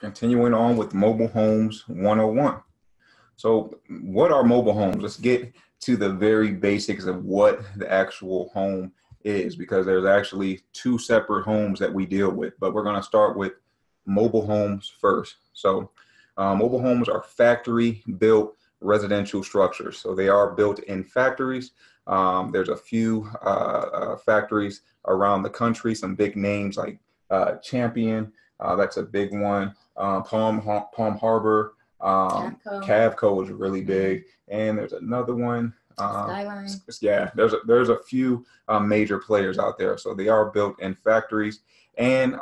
Continuing on with Mobile Homes 101. So, what are mobile homes? Let's get to the very basics of what the actual home is, because there's actually two separate homes that we deal with. But we're going to start with mobile homes first. So, mobile homes are factory built residential structures. So, they are built in factories. There's a few factories around the country, some big names like Champion, that's a big one. Palm Harbor, Cavco is really big, and there's another one. Skyline. Yeah, there's a few major players out there. So they are built in factories, and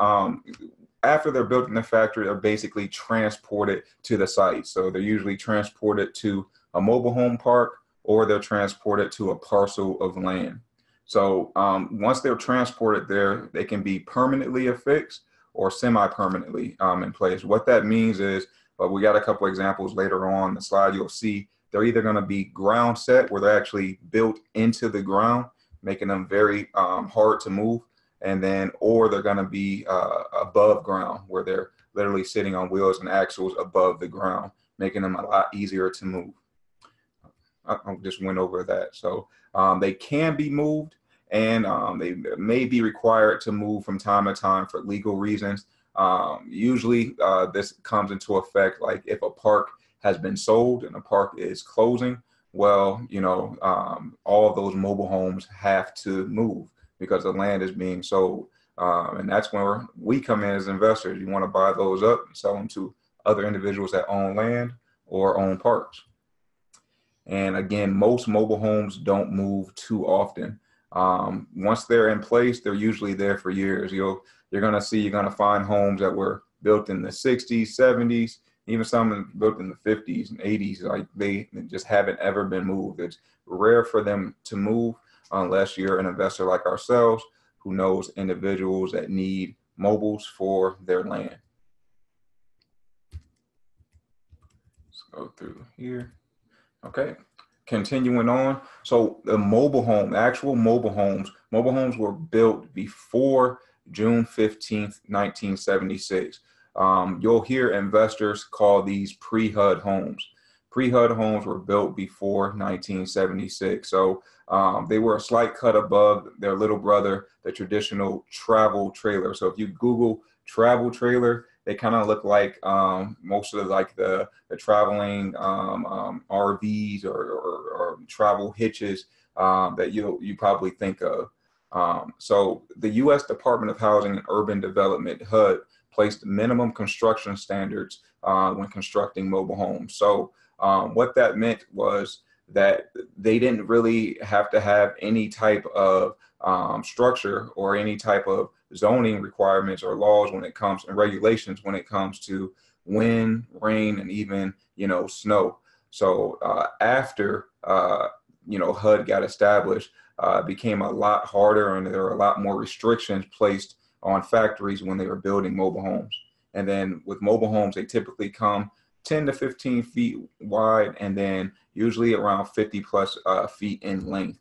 after they're built in the factory, they're basically transported to the site. So they're usually transported to a mobile home park, or they're transported to a parcel of land. So once they're transported there, they can be permanently affixed or semi-permanently in place. What that means is, we got a couple examples later on the slide. You'll see they're either going to be ground set, where they're actually built into the ground, making them very hard to move, and then, or they're going to be above ground, where they're literally sitting on wheels and axles above the ground, making them a lot easier to move. I just went over that. So they can be moved, and they may be required to move from time to time for legal reasons. Usually this comes into effect like if a park has been sold and the park is closing. Well, all of those mobile homes have to move because the land is being sold. And that's where we come in as investors. You want to buy those up and sell them to other individuals that own land or own parks. And again, most mobile homes don't move too often. Once they're in place, they're usually there for years. You're going to find homes that were built in the 60s, 70s, even some built in the 50s and 80s. Like they just haven't ever been moved. It's rare for them to move unless you're an investor like ourselves who knows individuals that need mobiles for their land. Let's go through here. Okay. Continuing on. So the actual mobile homes were built before June 15th, 1976. You'll hear investors call these pre-HUD homes. Pre-HUD homes were built before 1976. So they were a slight cut above their little brother, the traditional travel trailer. So if you Google travel trailer, they kind of look like most of the traveling RVs or travel hitches that you probably think of. So the U.S. Department of Housing and Urban Development, HUD, placed minimum construction standards when constructing mobile homes. So what that meant was that they didn't really have to have any type of structure or any type of zoning requirements or laws when it comes and regulations when it comes to wind, rain, and even snow. So after HUD got established, it became a lot harder, and there were a lot more restrictions placed on factories when they were building mobile homes. And then with mobile homes, they typically come 10 to 15 feet wide, and then usually around 50 plus feet in length.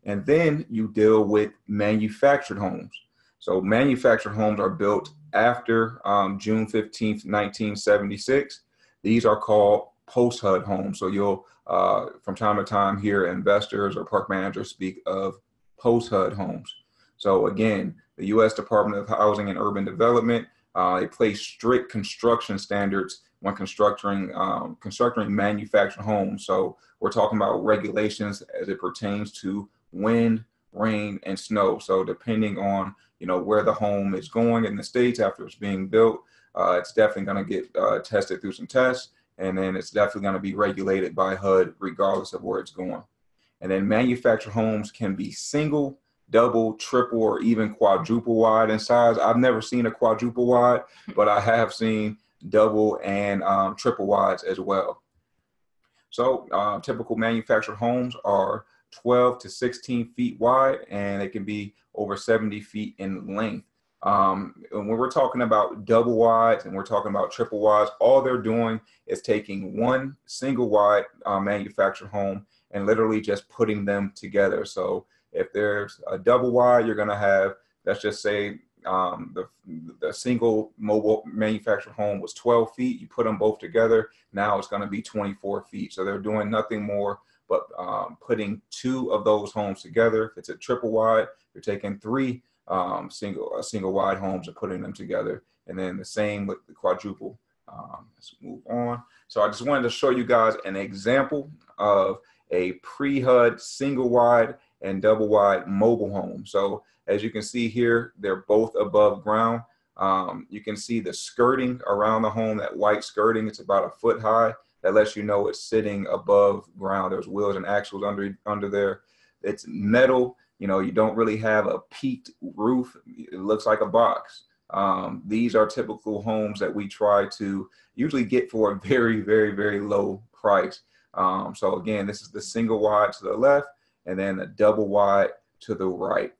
And then you deal with manufactured homes. So manufactured homes are built after June 15th, 1976. These are called post-HUD homes. So you'll, from time to time, hear investors or park managers speak of post-HUD homes. So again, the U.S. Department of Housing and Urban Development, they place strict construction standards when constructing manufactured homes. So we're talking about regulations as it pertains to wind, rain, and snow. So depending on where the home is going in the States after it's being built, it's definitely going to get tested through some tests, and then it's definitely going to be regulated by HUD regardless of where it's going. And then manufactured homes can be single, double, triple, or even quadruple wide in size. I've never seen a quadruple wide, but I have seen double and triple wides as well. So typical manufactured homes are 12 to 16 feet wide, and it can be over 70 feet in length. And when we're talking about double wides and we're talking about triple wides, all they're doing is taking one single wide manufactured home and literally just putting them together. So if there's a double wide, you're going to have, let's just say, the single mobile manufactured home was 12 feet. You put them both together, now it's going to be 24 feet. So they're doing nothing more but putting two of those homes together. If it's a triple wide, you're taking three single wide homes and putting them together. And then the same with the quadruple. Let's move on. So I just wanted to show you guys an example of a pre-HUD single wide and double wide mobile home. So as you can see here, they're both above ground. You can see the skirting around the home, that white skirting, it's about 1 foot high. That lets you know it's sitting above ground. There's wheels and axles under there. It's metal. You know, you don't really have a peaked roof. It looks like a box. These are typical homes that we try to usually get for a very, very, very low price. So again, this is the single wide to the left and then the double wide to the right.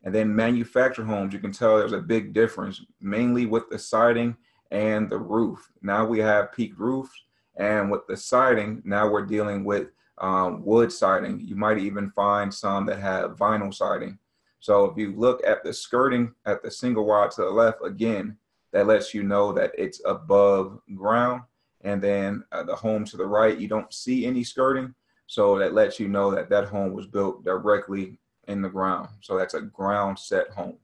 And then manufactured homes, you can tell there's a big difference, mainly with the siding and the roof. Now we have peaked roofs, and with the siding, now we're dealing with wood siding. You might even find some that have vinyl siding. So if you look at the skirting at the single wide to the left, again, that lets you know that it's above ground. And then the home to the right, you don't see any skirting. So that lets you know that that home was built directly in the ground. So that's a ground set home.